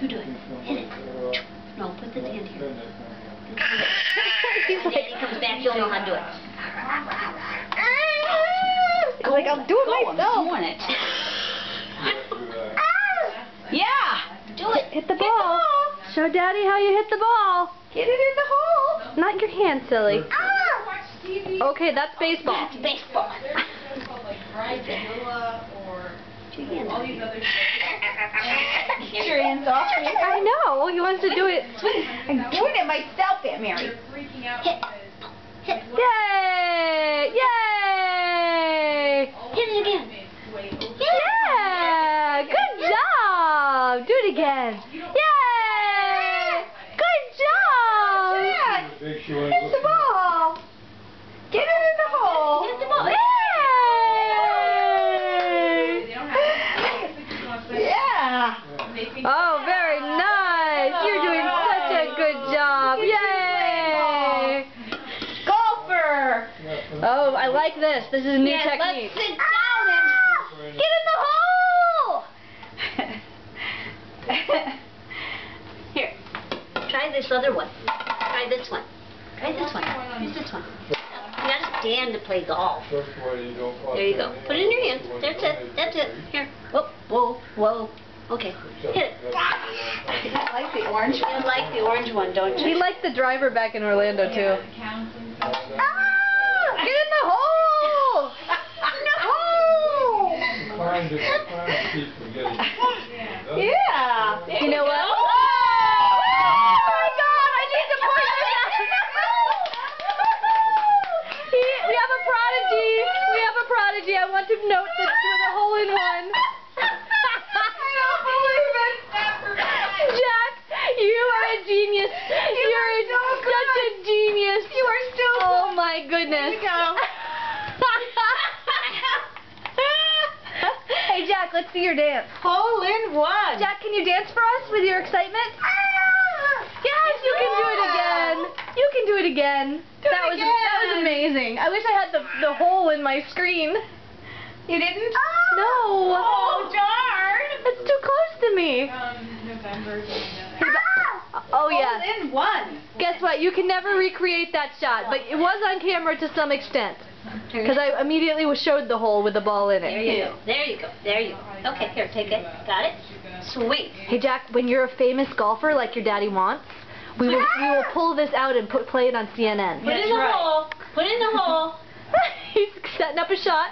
You do it. Hit it. No, put this hand here. He's And then he comes back, you'll know how to do it. He's like, I'll do it myself. I'm doing it. Yeah! Do it. Hit the ball. Show Daddy how you hit the ball. Get it in the hole. Not your hand, silly. Okay, that's baseball. That's baseball. Two hands. Get your hands off me. I know. He wants to do it. I'm doing it myself, Aunt Mary. Hit. Hit. Yay! Yay! Hit it again. Yeah! Good job! Do it again. Yay! Good job! Hit the ball. Get it in the hole. Hit the ball. Yay! Yeah. Oh, very nice. You're doing such a good job. Yay! Golfer. Oh, I like this. This is a new Yes, technique. let's sit down and Get in the hole! here. Try this other one. Try this one. Try this one. Use this one. You gotta stand to play golf. There you go. Put it in your hands. That's it. That's it. Here. Whoa, whoa, whoa. Okay. Hit it. I like the orange You like the orange one, don't We you? like the driver back in Orlando, too. Ah! Get in the hole! Yeah. You know what? Oh my God! I need to point this out. We have a prodigy. We have a prodigy. I want to note this with a hole-in-one. I don't believe it. Jack, you are a genius. You're such a genius. You are so Oh my goodness. Here you go. Hey Jack, let's see your dance. Hole in one. Jack, can you dance for us with your excitement? Yes, you can do it again. You can do it again. That was amazing. I wish I had the hole in my screen. You didn't? No. Oh, darn. It's too close to me. November. Oh yeah. Hole in one. Guess what? You can never recreate that shot, but it was on camera to some extent. Because I immediately showed the hole with the ball in it. There you go. There you go. There you go. Okay, here, take it. Got it? Sweet. Hey Jack, when you're a famous golfer like your daddy wants, we will pull this out and play it on CNN. Put it in the hole. Put it in the hole. He's setting up a shot.